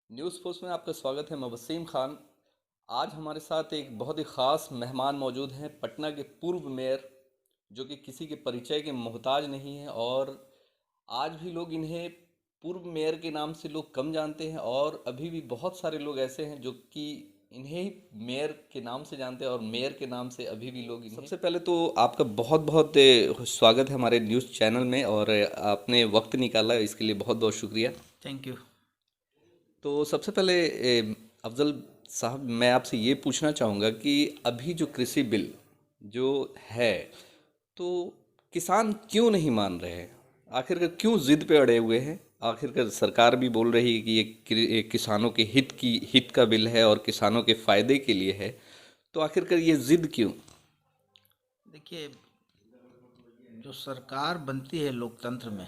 News post में आपका स्वागत है। मैं वसीम खान। आज हमारे साथ एक बहुत ही ख़ास मेहमान मौजूद हैं, पटना के पूर्व मेयर, जो कि किसी के परिचय के मोहताज नहीं हैं। और आज भी लोग इन्हें पूर्व मेयर के नाम से लोग कम जानते हैं, और अभी भी बहुत सारे लोग ऐसे हैं जो कि इन्हें ही मेयर के नाम से जानते हैं, और मेयर के नाम से अभी भी लोग इन्हें। सबसे पहले तो आपका बहुत बहुत स्वागत है हमारे न्यूज़ चैनल में, और आपने वक्त निकाला इसके लिए बहुत बहुत शुक्रिया। Thank you. तो सबसे पहले अफजल साहब, मैं आपसे ये पूछना चाहूँगा कि अभी जो कृषि बिल जो है, तो किसान क्यों नहीं मान रहे हैं? आखिरकार क्यों जिद पे अड़े हुए हैं? आखिरकार सरकार भी बोल रही है कि ये किसानों के हित का बिल है और किसानों के फायदे के लिए है। तो आखिरकार ये जिद क्यों? देखिए, जो सरकार बनती है लोकतंत्र में,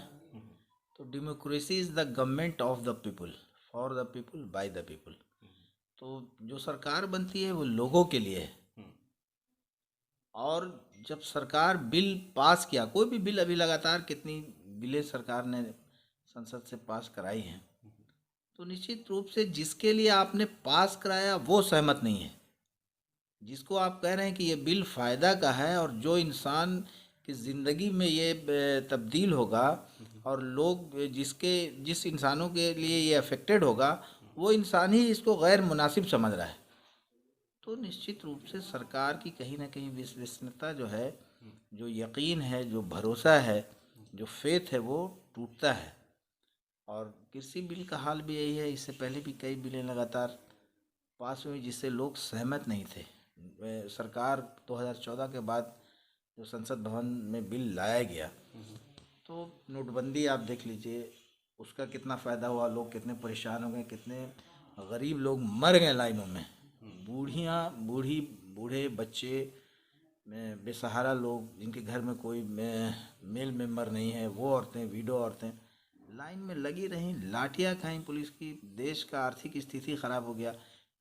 तो democracy is the government of the people, for the people, by the people. तो जो सरकार बनती है वो लोगों के लिए है। और जब सरकार बिल पास किया, कोई भी बिल, अभी लगातार कितनी बिलें सरकार ने संसद से पास कराई हैं, तो निश्चित रूप से जिसके लिए आपने पास कराया वो सहमत नहीं है। जिसको आप कह रहे हैं कि ये बिल फ़ायदा का है, और जो इंसान की ज़िंदगी में ये तब्दील होगा, और लोग जिस इंसानों के लिए ये अफेक्टेड होगा, वो इंसान ही इसको गैर मुनासिब समझ रहा है। तो निश्चित रूप से सरकार की कहीं ना कहीं विश्वसनीयता जो है, जो यकीन है, जो भरोसा है, जो फेथ है, वो टूटता है। और कृषि बिल का हाल भी यही है। इससे पहले भी कई बिलें लगातार पास हुई जिससे लोग सहमत नहीं थे। सरकार 2014 के बाद जो संसद भवन में बिल लाया गया, तो नोटबंदी आप देख लीजिए, उसका कितना फ़ायदा हुआ, लोग कितने परेशान हो गए, कितने गरीब लोग मर गए लाइनों में। बूढ़ियाँ बूढ़ी बूढ़े बच्चे, बेसहारा लोग जिनके घर में कोई मेल मेंबर नहीं है, वो औरतें, विडो औरतें लाइन में लगी रहीं, लाठियाँ खाईं पुलिस की। देश का आर्थिक स्थिति खराब हो गया,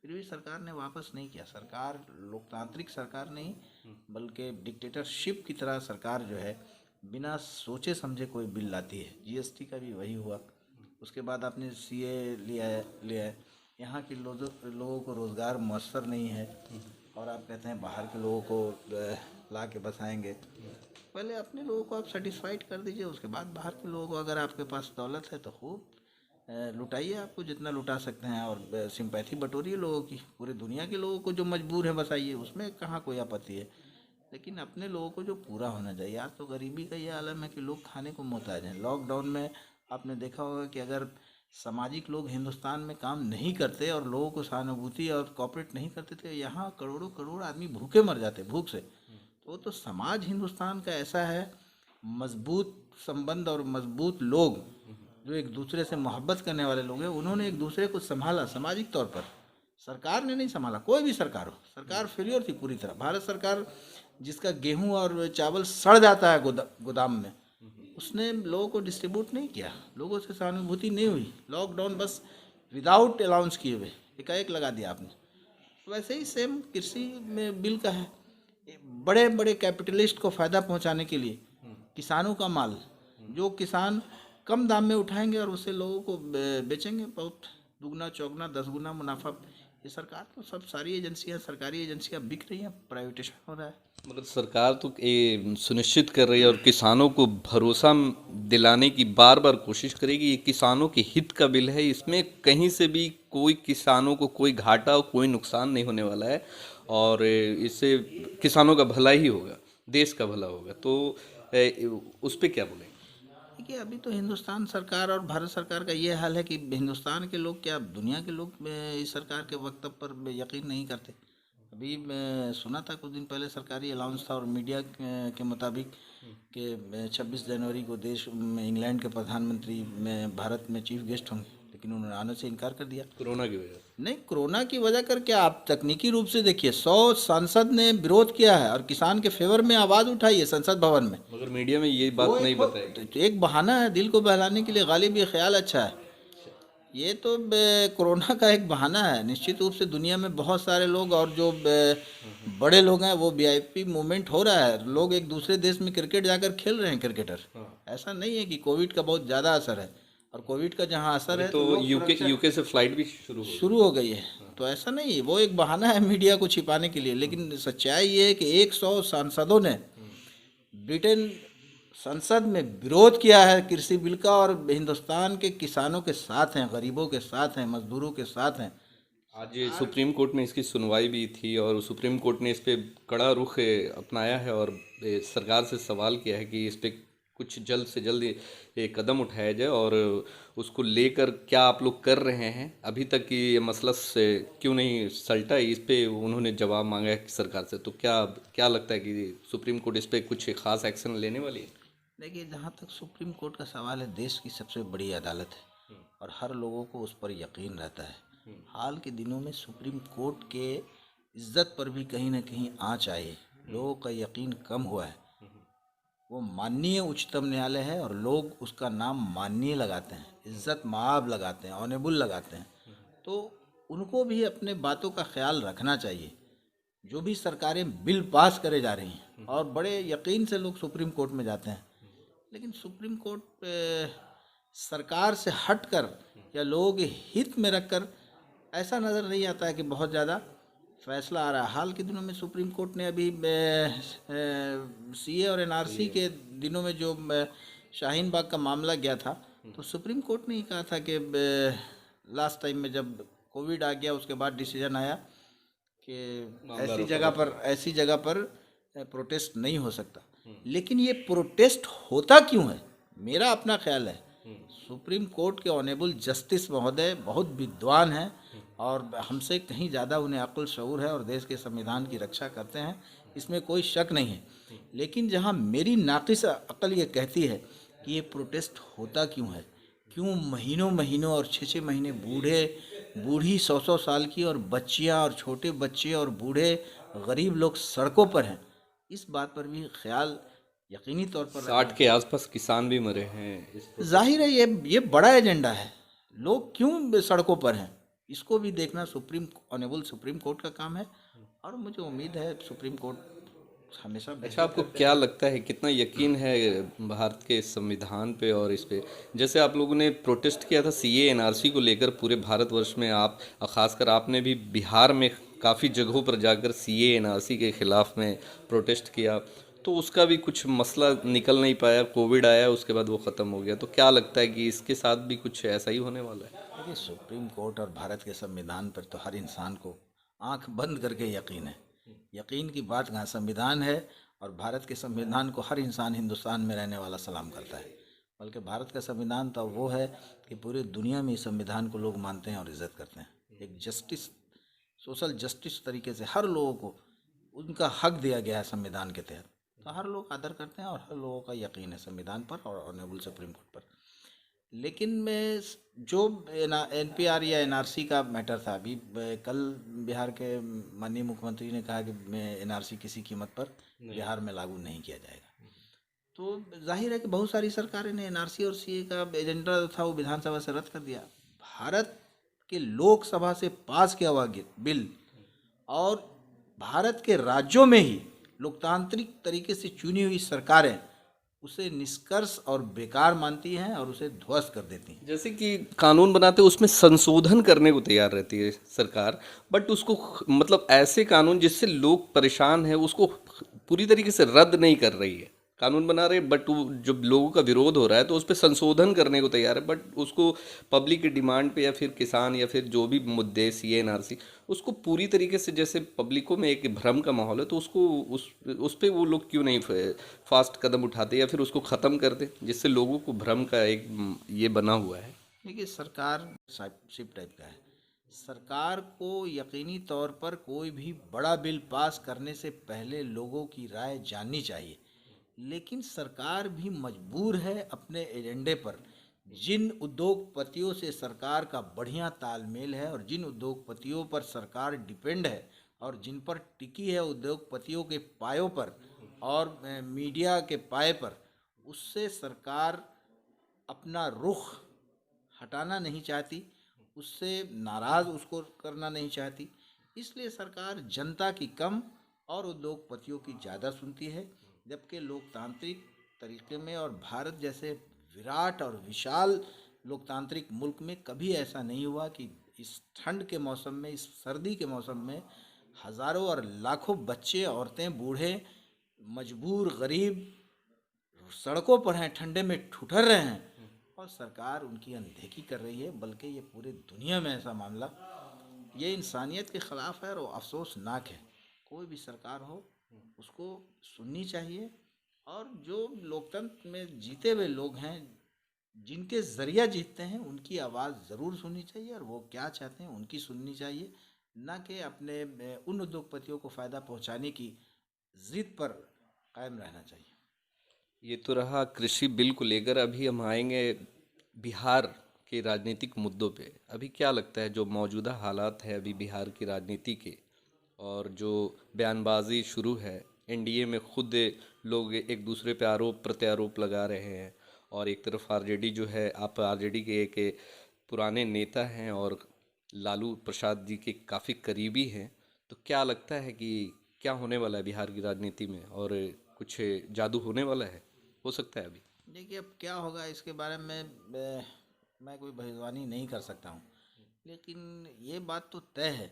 फिर भी सरकार ने वापस नहीं किया। सरकार लोकतांत्रिक सरकार नहीं, बल्कि डिक्टेटरशिप की तरह सरकार जो है, बिना सोचे समझे कोई बिल लाती है। जीएसटी का भी वही हुआ। उसके बाद आपने सीए लिया है। यहाँ के लोगों को रोज़गार मयसर नहीं है, और आप कहते हैं बाहर के लोगों को ला के बसाएंगे। पहले अपने लोगों को आप सेटिस्फाइड कर दीजिए, उसके बाद बाहर के लोगों को, अगर आपके पास दौलत है तो खूब लुटाइए, आपको जितना लुटा सकते हैं, और सिंपैथी बटोरिए लोगों की। पूरे दुनिया के लोगों को जो मजबूर है बसाइए, उसमें कहाँ कोई आपत्ति है। लेकिन अपने लोगों को जो पूरा होना चाहिए। आज तो गरीबी का ये आलम है कि लोग खाने को मोहताज हैं। लॉकडाउन में आपने देखा होगा कि अगर सामाजिक लोग हिंदुस्तान में काम नहीं करते और लोगों को सहानुभूति और कॉपरेट नहीं करते, तो यहाँ करोड़ों करोड़ आदमी भूखे मर जाते, भूख से। तो समाज हिंदुस्तान का ऐसा है, मजबूत संबंध और मजबूत लोग, जो एक दूसरे से मोहब्बत करने वाले लोग हैं, उन्होंने एक दूसरे को संभाला सामाजिक तौर पर। सरकार ने नहीं संभाला। कोई भी सरकार हो, सरकार फेलियर थी पूरी तरह। भारत सरकार, जिसका गेहूं और चावल सड़ जाता है गोदाम में, उसने लोगों को डिस्ट्रीब्यूट नहीं किया, लोगों से सहानुभूति नहीं हुई। लॉकडाउन बस विदाउट अलाउंस किए हुए एकाएक लगा दिया आपने। वैसे ही सेम कृषि में बिल का है। बड़े बड़े कैपिटलिस्ट को फ़ायदा पहुंचाने के लिए किसानों का माल, जो किसान कम दाम में उठाएंगे और उससे लोगों को बेचेंगे, बहुत दुगना चौगुना 10 गुना मुनाफा। ये सरकार तो सब, सारी एजेंसियां, सरकारी एजेंसियां बिक रही हैं, प्राइवेटेशन हो रहा है। मगर सरकार तो ये सुनिश्चित कर रही है और किसानों को भरोसा दिलाने की बार बार कोशिश करेगी। ये किसानों के हित का बिल है, इसमें कहीं से भी कोई किसानों को कोई घाटा और कोई नुकसान नहीं होने वाला है, और इससे किसानों का भला ही होगा, देश का भला होगा। तो उस पर क्या बोलेंगे? देखिए, अभी तो हिंदुस्तान सरकार और भारत सरकार का ये हाल है कि हिंदुस्तान के लोग क्या, दुनिया के लोग इस सरकार के वक्तव्य पर यकीन नहीं करते। अभी मैं सुना था कुछ दिन पहले, सरकारी अलाउंस था और मीडिया के मुताबिक कि 26 जनवरी को देश में इंग्लैंड के प्रधानमंत्री में भारत में चीफ गेस्ट होंगे, लेकिन उन्होंने आने से इनकार कर दिया। कोरोना की वजह से? नहीं, कोरोना की वजह कर क्या, आप तकनीकी रूप से देखिए, 100 सांसद ने विरोध किया है और किसान के फेवर में आवाज़ उठाई है संसद भवन में। मगर मीडिया में ये वो बात नहीं एक बताई। तो एक बहाना है दिल को बहलाने के लिए, गालिब ये ख्याल अच्छा है। ये तो कोरोना का एक बहाना है। निश्चित रूप से दुनिया में बहुत सारे लोग, और जो बड़े लोग हैं, वो वीआईपी मूवमेंट हो रहा है। लोग एक दूसरे देश में क्रिकेट जाकर खेल रहे हैं, क्रिकेटर। ऐसा नहीं है कि कोविड का बहुत ज़्यादा असर है। और कोविड का जहाँ असर है तो लोग यूके सुरक्षा यूके से फ्लाइट भी शुरू हो शुरू हो गई है। तो ऐसा नहीं है, वो एक बहाना है मीडिया को छिपाने के लिए, लेकिन सच्चाई ये है कि 100 सांसदों ने ब्रिटेन संसद में विरोध किया है कृषि बिल का, और हिंदुस्तान के किसानों के साथ हैं, गरीबों के साथ हैं, मजदूरों के साथ हैं। आज ये सुप्रीम कोर्ट में इसकी सुनवाई भी थी और सुप्रीम कोर्ट ने इस पे कड़ा रुख अपनाया है और सरकार से सवाल किया है कि इस पे कुछ जल्द से जल्द ये कदम उठाया जाए और उसको लेकर क्या आप लोग कर रहे हैं। अभी तक कि ये मसला से क्यों नहीं सलटा, इस पे उन्होंने जवाब मांगा है सरकार से। तो क्या क्या लगता है कि सुप्रीम कोर्ट इस पे कुछ खास एक्शन लेने वाली है? देखिए, जहाँ तक सुप्रीम कोर्ट का सवाल है, देश की सबसे बड़ी अदालत है और हर लोगों को उस पर यकीन रहता है। हाल के दिनों में सुप्रीम कोर्ट के इज्जत पर भी कहीं ना कहीं आँच आई है, लोगों का यकीन कम हुआ है। वो माननीय उच्चतम न्यायालय है और लोग उसका नाम माननीय लगाते हैं, इज्जत माब लगाते हैं, ऑनेबल लगाते हैं। तो उनको भी अपने बातों का ख्याल रखना चाहिए। जो भी सरकारें बिल पास करे जा रही हैं और बड़े यकीन से लोग सुप्रीम कोर्ट में जाते हैं, लेकिन सुप्रीम कोर्ट सरकार से हटकर या लोगों के हित में रखकर ऐसा नज़र नहीं आता है कि बहुत ज़्यादा फैसला आ रहा है। हाल के दिनों में सुप्रीम कोर्ट ने अभी सीए और एनआरसी के दिनों में जो शाहीन बाग का मामला गया था, तो सुप्रीम कोर्ट ने ही कहा था कि लास्ट टाइम में जब कोविड आ गया उसके बाद डिसीजन आया कि ऐसी जगह पर प्रोटेस्ट नहीं हो सकता। लेकिन ये प्रोटेस्ट होता क्यों है? मेरा अपना ख्याल है, सुप्रीम कोर्ट के ऑनेबल जस्टिस महोदय बहुत विद्वान हैं और हमसे कहीं ज़्यादा उन्हें अक्ल शऊर है और देश के संविधान की रक्षा करते हैं, इसमें कोई शक नहीं है। लेकिन जहां मेरी नाक़िस अक्ल ये कहती है कि ये प्रोटेस्ट होता क्यों है, क्यों महीनों महीनों और 6-6 महीने बूढ़ी 100-100 साल की और बच्चियां और छोटे बच्चे और बूढ़े गरीब लोग सड़कों पर हैं, इस बात पर भी ख्याल यकीनी तौर पर रखना 60 के आसपास किसान भी मरे हैं इस चाहिए। जाहिर है ये बड़ा एजेंडा है, लोग क्यों सड़कों पर हैं इसको भी देखना ऑनेबल सुप्रीम कोर्ट का काम है और मुझे उम्मीद है सुप्रीम कोर्ट हमेशा अच्छा, आपको क्या लगता है कितना यकीन है भारत के संविधान पे और इस पे? जैसे आप लोगों ने प्रोटेस्ट किया था सीए एनआरसी को लेकर पूरे भारतवर्ष में, आप खासकर आपने भी बिहार में काफ़ी जगहों पर जाकर सीए एनआरसी के खिलाफ में प्रोटेस्ट किया, तो उसका भी कुछ मसला निकल नहीं पाया, कोविड आया उसके बाद वो ख़त्म हो गया। तो क्या लगता है कि इसके साथ भी कुछ ऐसा ही होने वाला है? देखिए, सुप्रीम कोर्ट और भारत के संविधान पर तो हर इंसान को आंख बंद करके यकीन है। यकीन की बात कहाँ, संविधान है और भारत के संविधान को हर इंसान हिंदुस्तान में रहने वाला सलाम करता है। बल्कि भारत का संविधान तो वो है कि पूरी दुनिया में इस संविधान को लोग मानते हैं और इज्जत करते हैं। एक जस्टिस, सोशल जस्टिस तरीके से हर लोगों को उनका हक दिया गया है संविधान के तहत, तो हर लोग आदर करते हैं और हर लोगों का यकीन है संविधान पर और ऑनरेबल सुप्रीम कोर्ट पर। लेकिन मैं जो एनपीआर या एनआरसी का मैटर था, अभी कल बिहार के माननीय मुख्यमंत्री ने कहा कि मैं एनआरसी किसी कीमत पर बिहार में लागू नहीं किया जाएगा। तो जाहिर है कि बहुत सारी सरकारें ने एनआरसी और सीए का एजेंडा था वो विधानसभा से रद्द कर दिया। भारत के लोकसभा से पास किया हुआ बिल और भारत के राज्यों में ही लोकतांत्रिक तरीके से चुनी हुई सरकारें उसे निष्कर्ष और बेकार मानती हैं और उसे ध्वस्त कर देती हैं। जैसे कि कानून बनाते उसमें संशोधन करने को तैयार रहती है सरकार, बट उसको मतलब ऐसे कानून जिससे लोग परेशान हैं उसको पूरी तरीके से रद्द नहीं कर रही है। कानून बना रहे बट जब लोगों का विरोध हो रहा है तो उस पर संशोधन करने को तैयार है, बट उसको पब्लिक की डिमांड पे या फिर किसान या फिर जो भी मुद्दे सीए एनआरसी, उसको पूरी तरीके से जैसे पब्लिकों में एक भ्रम का माहौल है तो उसको उस पे वो लोग क्यों नहीं फास्ट कदम उठाते या फिर उसको ख़त्म कर दे जिससे लोगों को भ्रम का एक ये बना हुआ है। देखिए, सरकार शिप टाइप का है। सरकार को यकीनी तौर पर कोई भी बड़ा बिल पास करने से पहले लोगों की राय जाननी चाहिए, लेकिन सरकार भी मजबूर है अपने एजेंडे पर। जिन उद्योगपतियों से सरकार का बढ़िया तालमेल है और जिन उद्योगपतियों पर सरकार डिपेंड है और जिन पर टिकी है उद्योगपतियों के पायों पर और मीडिया के पाए पर, उससे सरकार अपना रुख हटाना नहीं चाहती, उससे नाराज़ उसको करना नहीं चाहती। इसलिए सरकार जनता की कम और उद्योगपतियों की ज़्यादा सुनती है, जबकि लोकतांत्रिक तरीके में और भारत जैसे विराट और विशाल लोकतांत्रिक मुल्क में कभी ऐसा नहीं हुआ कि इस ठंड के मौसम में, इस सर्दी के मौसम में हज़ारों और लाखों बच्चे, औरतें, बूढ़े, मजबूर, गरीब सड़कों पर हैं, ठंडे में ठुठर रहे हैं और सरकार उनकी अनदेखी कर रही है। बल्कि ये पूरे दुनिया में ऐसा मामला, ये इंसानियत के ख़िलाफ़ है और अफसोसनाक है। कोई भी सरकार हो उसको सुननी चाहिए, और जो लोकतंत्र में जीते हुए लोग हैं, जिनके ज़रिया जीतते हैं, उनकी आवाज़ ज़रूर सुननी चाहिए और वो क्या चाहते हैं उनकी सुननी चाहिए, ना कि अपने उन उद्योगपतियों को फ़ायदा पहुंचाने की ज़िद पर कायम रहना चाहिए। ये तो रहा कृषि बिल को लेकर। अभी हम आएंगे बिहार के राजनीतिक मुद्दों पे। अभी क्या लगता है जो मौजूदा हालात है अभी बिहार की राजनीति के, और जो बयानबाजी शुरू है एनडीए में, खुद लोग एक दूसरे पे आरोप प्रत्यारोप लगा रहे हैं, और एक तरफ आरजेडी जो है, आप आरजेडी के एक पुराने नेता हैं और लालू प्रसाद जी के काफ़ी करीबी हैं, तो क्या लगता है कि क्या होने वाला है बिहार की राजनीति में, और कुछ जादू होने वाला है, हो सकता है अभी? देखिए, अब क्या होगा इसके बारे में मैं कोई भविष्यवाणी नहीं कर सकता हूँ, लेकिन ये बात तो तय है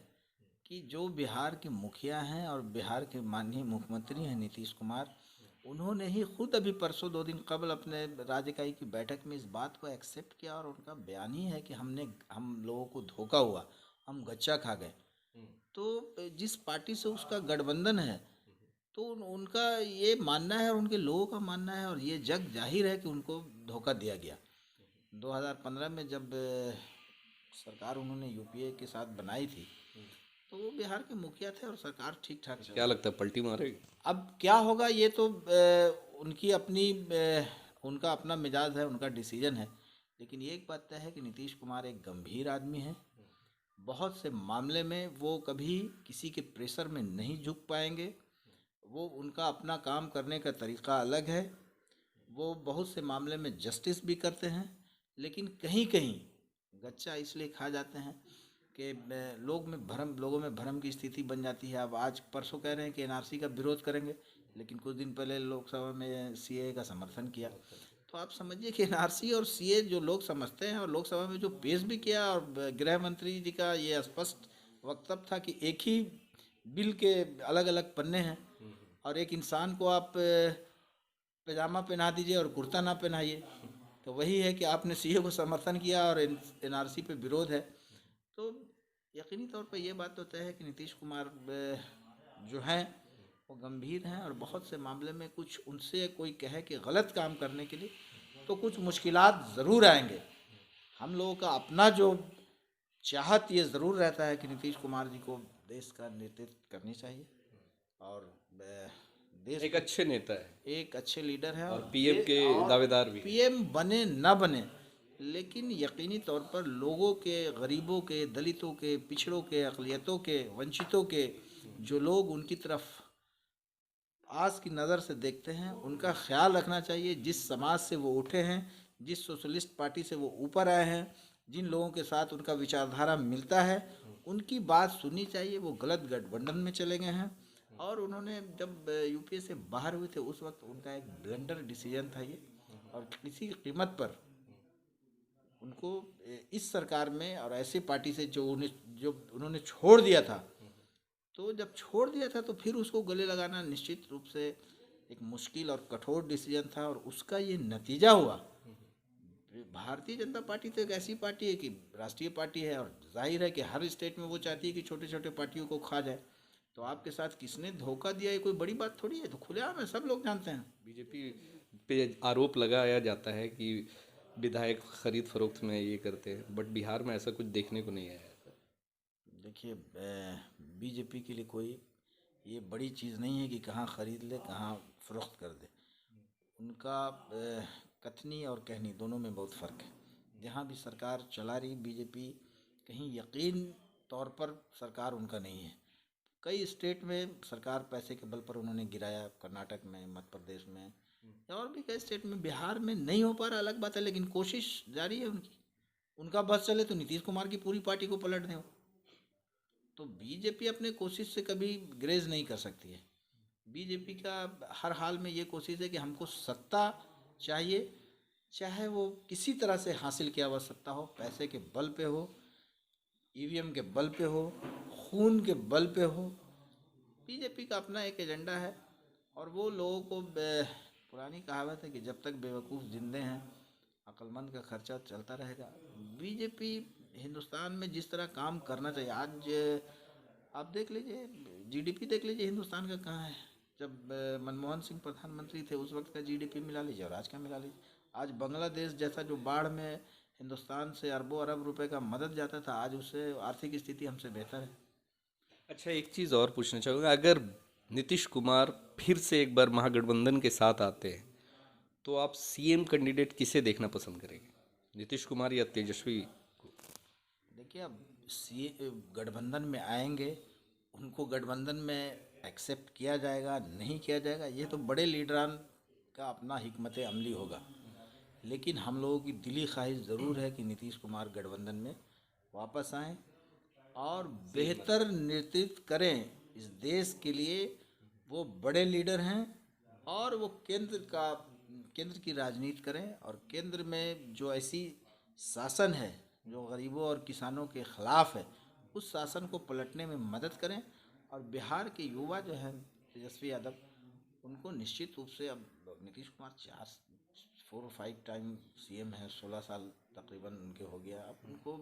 कि जो बिहार के मुखिया हैं और बिहार के माननीय मुख्यमंत्री हैं नीतीश कुमार, उन्होंने ही खुद अभी परसों 2 दिन कबल अपने राज्य इकाई की बैठक में इस बात को एक्सेप्ट किया, और उनका बयान ही है कि हम लोगों को धोखा हुआ, हम गच्चा खा गए। तो जिस पार्टी से उसका गठबंधन है, तो उनका ये मानना है और उनके लोगों का मानना है, और ये जग जाहिर है कि उनको धोखा दिया गया। 2015 में जब सरकार उन्होंने यूपीए के साथ बनाई थी, तो वो बिहार के मुखिया थे और सरकार ठीक ठाक चल क्या रही। लगता है पलटी मारेगी? अब क्या होगा ये तो उनकी अपनी उनका अपना मिजाज है, उनका डिसीजन है। लेकिन ये एक बात तय है कि नीतीश कुमार एक गंभीर आदमी है। बहुत से मामले में वो कभी किसी के प्रेशर में नहीं झुक पाएंगे। वो उनका अपना काम करने का तरीका अलग है। वो बहुत से मामले में जस्टिस भी करते हैं, लेकिन कहीं कहीं गच्चा इसलिए खा जाते हैं कि लोगों में भ्रम की स्थिति बन जाती है। अब आज परसों कह रहे हैं कि एनआरसी का विरोध करेंगे, लेकिन कुछ दिन पहले लोकसभा में सीए का समर्थन किया। तो आप समझिए कि एनआरसी और सीए जो लोग समझते हैं, और लोकसभा में जो पेश भी किया, और गृह मंत्री जी का ये स्पष्ट वक्तव्य था कि एक ही बिल के अलग अलग पन्ने हैं, और एक इंसान को आप पैजामा पहना दीजिए और कुर्ता ना पहनाइए। तो वही है कि आपने सीए को समर्थन किया और एनआरसी पे विरोध है। तो यकीनी तौर पर यह बात तो तय है कि नीतीश कुमार जो हैं वो गंभीर हैं, और बहुत से मामले में कुछ उनसे कोई कहे कि गलत काम करने के लिए तो कुछ मुश्किलात ज़रूर आएंगे। हम लोगों का अपना जो चाहत ये ज़रूर रहता है कि नीतीश कुमार जी को देश का नेतृत्व करनी चाहिए, और देश एक अच्छे नेता है एक अच्छे लीडर हैं, और पीएम के दावेदार भी हैं। पीएम बने ना बने, लेकिन यकीनी तौर पर लोगों के, गरीबों के, दलितों के, पिछड़ों के, अक़लियतों के, वंचितों के जो लोग उनकी तरफ आस की नज़र से देखते हैं, उनका ख्याल रखना चाहिए। जिस समाज से वो उठे हैं, जिस सोशलिस्ट पार्टी से वो ऊपर आए हैं, जिन लोगों के साथ उनका विचारधारा मिलता है, उनकी बात सुननी चाहिए। वो गलत गठबंधन में चले गए हैं, और उन्होंने जब यूपीए से बाहर हुए थे उस वक्त उनका एक ब्लंडर डिसीजन था ये, और किसी कीमत पर उनको इस सरकार में और ऐसी पार्टी से जो उन्होंने छोड़ दिया था, तो जब छोड़ दिया था तो फिर उसको गले लगाना निश्चित रूप से एक मुश्किल और कठोर डिसीजन था, और उसका ये नतीजा हुआ। भारतीय जनता पार्टी तो एक ऐसी पार्टी है कि राष्ट्रीय पार्टी है, और जाहिर है कि हर स्टेट में वो चाहती है कि छोटे छोटे पार्टियों को खा जाए। तो आपके साथ किसने धोखा दिया, ये कोई बड़ी बात थोड़ी है, तो खुलेआम है, सब लोग जानते हैं। बीजेपी पे आरोप लगाया जाता है कि विधायक खरीद फरोख्त में ये करते हैं, बट बिहार में ऐसा कुछ देखने को नहीं आया। देखिए, बीजेपी के लिए कोई ये बड़ी चीज़ नहीं है कि कहाँ ख़रीद ले, कहाँ फ़रोख्त कर दे। उनका कथनी और कहनी दोनों में बहुत फ़र्क है। जहाँ भी सरकार चला रही बीजेपी, कहीं यकीन तौर पर सरकार उनका नहीं है। कई स्टेट में सरकार पैसे के बल पर उन्होंने गिराया, कर्नाटक में, मध्य प्रदेश में, और भी कई स्टेट में। बिहार में नहीं हो पा रहा अलग बात है, लेकिन कोशिश जारी है उनकी। उनका बस चले तो नीतीश कुमार की पूरी पार्टी को पलट दें। तो बीजेपी अपने कोशिश से कभी ग्रेज नहीं कर सकती है। बीजेपी का हर हाल में ये कोशिश है कि हमको सत्ता चाहिए, चाहे वो किसी तरह से हासिल किया हुआ सत्ता हो, पैसे के बल पे हो, ईवीएम के बल पे हो, खून के बल पे हो, बीजेपी का अपना एक एजेंडा है। और वो लोगों को पुरानी कहावत है कि जब तक बेवकूफ़ जिंदे हैं अक्लमंद का खर्चा चलता रहेगा। बीजेपी हिंदुस्तान में जिस तरह काम करना चाहिए, आज आप देख लीजिए, जीडीपी देख लीजिए हिंदुस्तान का कहाँ है। जब मनमोहन सिंह प्रधानमंत्री थे उस वक्त का जीडीपी मिला लीजिए और आज का मिला लीजिए। आज बांग्लादेश जैसा जो बाढ़ में हिंदुस्तान से अरबों अरब रुपए का मदद जाता था, आज उससे आर्थिक स्थिति हमसे बेहतर है। अच्छा, एक चीज़ और पूछना चाहूँगा, अगर नीतीश कुमार फिर से एक बार महागठबंधन के साथ आते हैं तो आप सीएम कैंडिडेट किसे देखना पसंद करेंगे, नीतीश कुमार या तेजस्वी को? देखिए, अब सी गठबंधन में आएंगे, उनको गठबंधन में एक्सेप्ट किया जाएगा नहीं किया जाएगा, ये तो बड़े लीडरान का अपना हिकमत अमली होगा। लेकिन हम लोगों की दिली ख्वाहिश ज़रूर है कि नीतीश कुमार गठबंधन में वापस आएं और बेहतर नेतृत्व करें इस देश के लिए। वो बड़े लीडर हैं और वो केंद्र की राजनीति करें, और केंद्र में जो ऐसी शासन है जो गरीबों और किसानों के खिलाफ है, उस शासन को पलटने में मदद करें। और बिहार के युवा जो हैं तेजस्वी यादव, उनको निश्चित रूप से, अब नीतीश कुमार 4 और 5 टाइम सीएम है, 16 साल तकरीबन उनके हो गया। अब उनको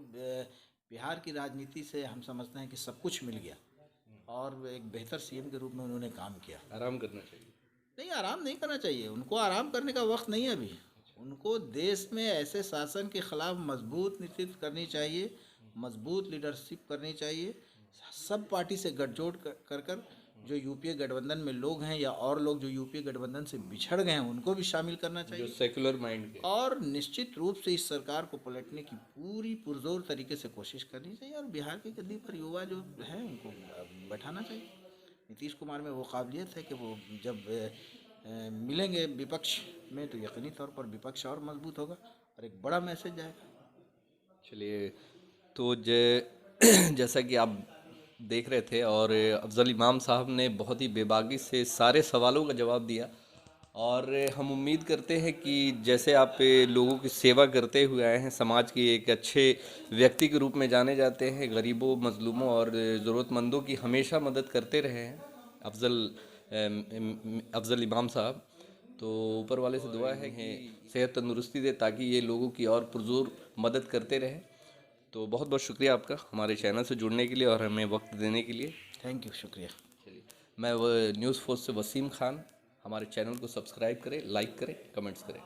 बिहार की राजनीति से हम समझते हैं कि सब कुछ मिल गया और एक बेहतर सीएम के रूप में उन्होंने काम किया। आराम करना चाहिए। नहीं, आराम नहीं करना चाहिए, उनको आराम करने का वक्त नहीं है अभी। उनको देश में ऐसे शासन के खिलाफ मजबूत नेतृत्व करनी चाहिए, मजबूत लीडरशिप करनी चाहिए। सब पार्टी से गठजोड़ कर जो यूपीए गठबंधन में लोग हैं या और लोग जो यूपीए गठबंधन से बिछड़ गए हैं, उनको भी शामिल करना जो चाहिए। सेकुलर माइंड के। और निश्चित रूप से इस सरकार को पलटने की पूरी पुरजोर तरीके से कोशिश करनी चाहिए और बिहार की गद्दी पर युवा जो है उनको बैठाना चाहिए। नीतीश कुमार में वो काबिलियत है कि वो जब मिलेंगे विपक्ष में तो यकीनी तौर पर विपक्ष और मजबूत होगा और एक बड़ा मैसेज जाएगा। चलिए, तो जैसा कि आप देख रहे थे, और अफजल इमाम साहब ने बहुत ही बेबाकी से सारे सवालों का जवाब दिया, और हम उम्मीद करते हैं कि जैसे आप लोगों की सेवा करते हुए आए हैं, समाज के एक अच्छे व्यक्ति के रूप में जाने जाते हैं, गरीबों, मजलूमों और ज़रूरतमंदों की हमेशा मदद करते रहे हैं अफजल इमाम साहब। तो ऊपर वाले से दुआ है कि सेहत तंदुरुस्ती दे ताकि ये लोगों की और पुरजोर मदद करते रहे। तो बहुत बहुत शुक्रिया आपका हमारे चैनल से जुड़ने के लिए और हमें वक्त देने के लिए। थैंक यू, शुक्रिया। चलिए, मैं न्यूज़ फोर्स से वसीम खान। हमारे चैनल को सब्सक्राइब करें, लाइक करें, कमेंट्स करें।